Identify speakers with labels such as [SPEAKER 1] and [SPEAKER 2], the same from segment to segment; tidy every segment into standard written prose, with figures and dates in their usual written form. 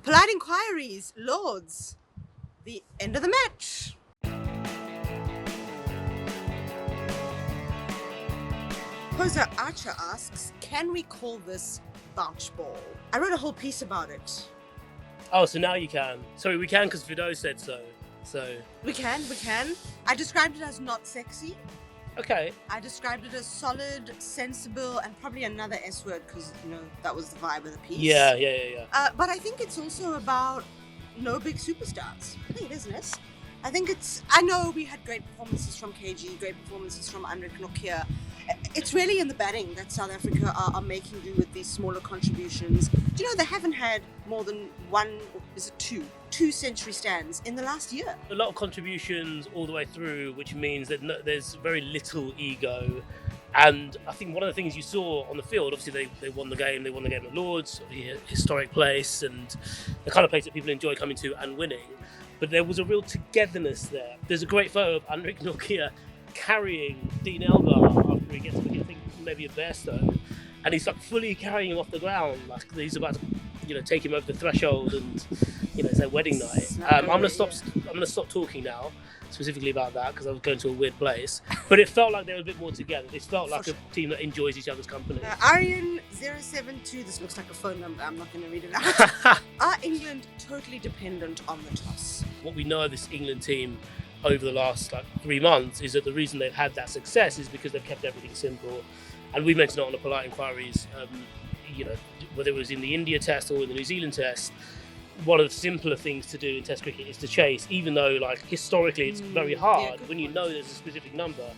[SPEAKER 1] Polite Enquiries, Lords, the end of the match. Poser Archer asks, can we call this Bouch ball? I wrote a whole piece about it.
[SPEAKER 2] Oh, so now you can. Sorry, we can because Firdose said so. So
[SPEAKER 1] We can. I described it as not sexy.
[SPEAKER 2] okay.
[SPEAKER 1] I described it as solid, sensible, and probably another S word because, that was the vibe of the piece.
[SPEAKER 2] Yeah.
[SPEAKER 1] But I think it's also about no big superstars. I think it is less. I know we had great performances from KG, great performances from Andrik Nokia. It's really in the batting that South Africa are making do with these smaller contributions. Do you know they haven't had more than two century stands in the last year?
[SPEAKER 2] A lot of contributions all the way through, which means that there's very little ego. And I think one of the things you saw on the field, obviously they won the game. They won the game at Lords, a historic place, and the kind of place that people enjoy coming to and winning. But there was a real togetherness there. There's a great photo of Andrik Nokia carrying Dean Elgar after he gets, I think, maybe a Bairstow, and he's like fully carrying him off the ground, like he's about to, take him over the threshold, and it's their wedding night. I'm gonna stop talking now, specifically about that because I was going to a weird place. But it felt like they were a bit more together. This felt like a team that enjoys each other's company.
[SPEAKER 1] Aryan072, this looks like a phone number. I'm not going to read it out. Are England totally dependent on the toss?
[SPEAKER 2] What we know of this England team over the last 3 months is that the reason they've had that success is because they've kept everything simple. And we mentioned it on the Polite Enquiries, whether it was in the India test or in the New Zealand test, one of the simpler things to do in test cricket is to chase, even though historically it's very hard. When you know there's a specific number,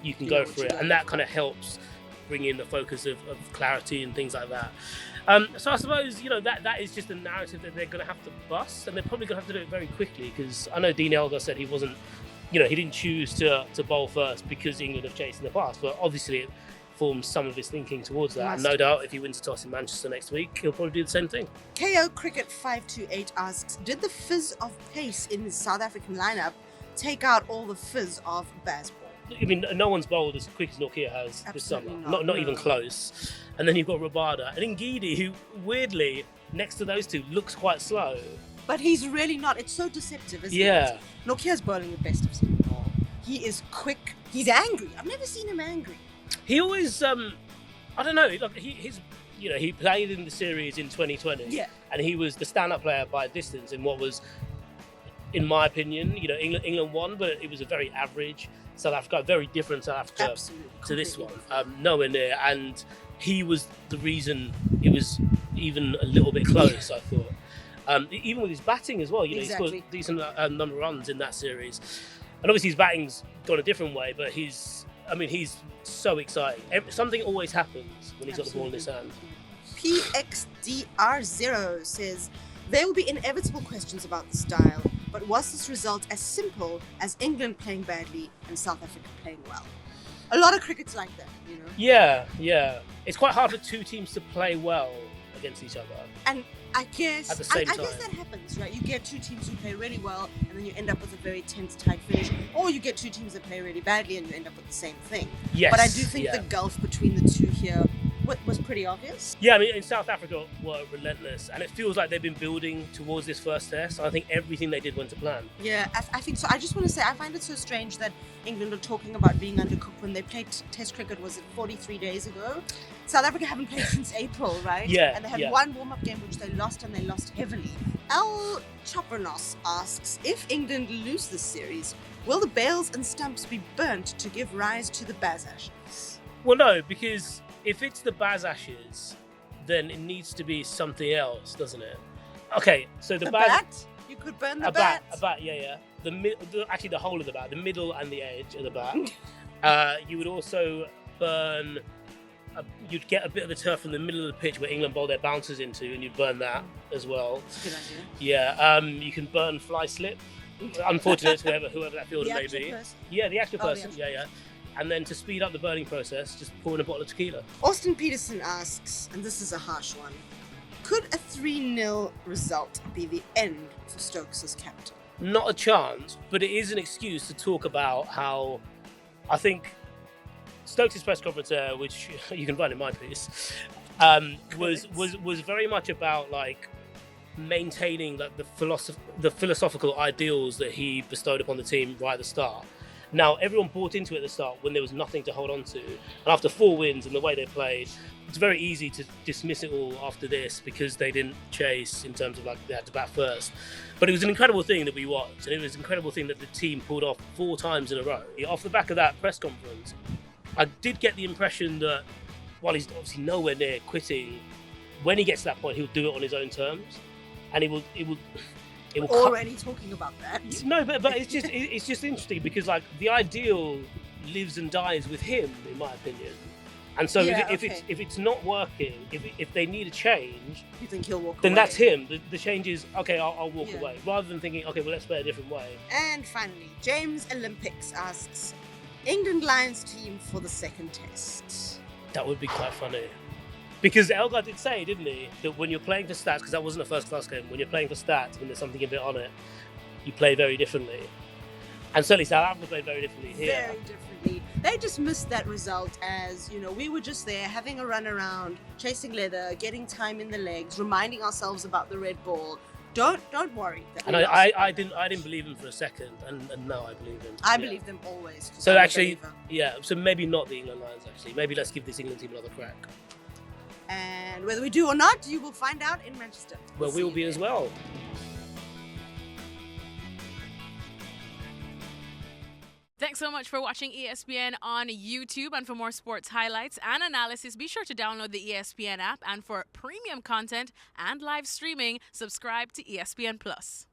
[SPEAKER 2] you can go for it. And that kind of helps bring in the focus of clarity and things like that. So I suppose, that is just a narrative that they're going to have to bust, and they're probably going to have to do it very quickly, because I know Dean Elgar said he wasn't, he didn't choose to bowl first because England have chased in the past, but obviously it forms some of his thinking towards that. And no doubt if he wins a toss in Manchester next week, he'll probably do the same thing.
[SPEAKER 1] KO Cricket 528 asks, did the fizz of pace in the South African lineup take out all the fizz of Bazball?
[SPEAKER 2] I mean, no one's bowled as quick as Nokia has this summer. Not even close. And then you've got Rabada and Ngidi, who weirdly, next to those two, looks quite slow.
[SPEAKER 1] But he's really not. It's so deceptive, isn't it? Nokia's bowling the best of Singapore. He is quick. He's angry. I've never seen him angry.
[SPEAKER 2] He always, I don't know. He played in the series in 2020, and he was the stand-up player by a distance in what was, in my opinion, England won, but it was a very average South Africa, very different South Africa to this one, nowhere near. And he was the reason it was even a little bit close. I thought, even with his batting as well. He scored a decent number of runs in that series, and obviously his batting's gone a different way, but he's so exciting. Something always happens when he's got the ball in his hand.
[SPEAKER 1] PXDR0 says, there will be inevitable questions about the style, but was this result as simple as England playing badly and South Africa playing well? A lot of cricket's like that,
[SPEAKER 2] Yeah. It's quite hard for two teams to play well against each other.
[SPEAKER 1] And I guess
[SPEAKER 2] at the same time,
[SPEAKER 1] I guess that happens, right? You get two teams who play really well, and then you end up with a very tense, tight finish, or you get two teams that play really badly, and you end up with the same thing.
[SPEAKER 2] Yes.
[SPEAKER 1] But I do think the gulf between the two here was pretty obvious.
[SPEAKER 2] Yeah, I mean, in South Africa were relentless, and it feels like they've been building towards this first test. I think everything they did went to plan.
[SPEAKER 1] Yeah, I think so. I just want to say, I find it so strange that England are talking about being undercooked when they played test cricket, was it 43 days ago? South Africa haven't played since April, right?
[SPEAKER 2] Yeah.
[SPEAKER 1] And they had one warm-up game which they lost, and they lost heavily. Al Chopernos asks, if England lose this series, will the bales and stumps be burnt to give rise to the Baz Ashes?
[SPEAKER 2] Well, no, because if it's the Baz Ashes, then it needs to be something else, doesn't it? Okay, so the
[SPEAKER 1] bat? You could burn the bat.
[SPEAKER 2] A bat, yeah. Actually, the whole of the bat, the middle and the edge of the bat. You would also burn. You'd get a bit of the turf from the middle of the pitch where England bowl their bouncers into, and you'd burn that as well.
[SPEAKER 1] That's a good idea.
[SPEAKER 2] Yeah, you can burn fly slip. Unfortunate, whoever that fielder may be. Yeah, the actual person. Yeah. And then to speed up the burning process, just pour in a bottle of tequila.
[SPEAKER 1] Austin Peterson asks, and this is a harsh one, could a 3-0 result be the end for Stokes as captain?
[SPEAKER 2] Not a chance, but it is an excuse to talk about how I think Stokes' press conference there, which you can find in my piece, was very much about maintaining like the philosophical ideals that he bestowed upon the team right at the start. Now, everyone bought into it at the start when there was nothing to hold on to. And after 4 wins and the way they played, it's very easy to dismiss it all after this because they didn't chase in terms of like they had to bat first. But it was an incredible thing that we watched, and it was an incredible thing that the team pulled off 4 times in a row. Off the back of that press conference, I did get the impression that while he's obviously nowhere near quitting, when he gets to that point, he'll do it on his own terms, and it will
[SPEAKER 1] already talking about that.
[SPEAKER 2] No, but it's just interesting because like the ideal lives and dies with him, in my opinion. And so if it's not working, if they need a change,
[SPEAKER 1] you think he'll walk away?
[SPEAKER 2] Then that's him. The change is okay. I'll walk away, rather than thinking okay, well let's play a different way.
[SPEAKER 1] And finally, James Olympics asks, England Lions team for the second test.
[SPEAKER 2] That would be quite funny. Because Elgar did say, didn't he, that when you're playing for stats, because that wasn't a first-class game, when you're playing for stats, when there's something a bit on it, you play very differently. And certainly South Africa played very differently here.
[SPEAKER 1] Very differently. They just missed that result as, we were just there having a run around, chasing leather, getting time in the legs, reminding ourselves about the red ball. Don't worry.
[SPEAKER 2] And I didn't believe him for a second, and now I believe him.
[SPEAKER 1] I believe them always.
[SPEAKER 2] So actually, so maybe not the England Lions, actually. Maybe let's give this England team another crack.
[SPEAKER 1] And whether we do or not, you will find out in Manchester.
[SPEAKER 2] Well, we will be as well.
[SPEAKER 3] Thanks so much for watching ESPN on YouTube. And for more sports highlights and analysis, be sure to download the ESPN app. And for premium content and live streaming, subscribe to ESPN Plus.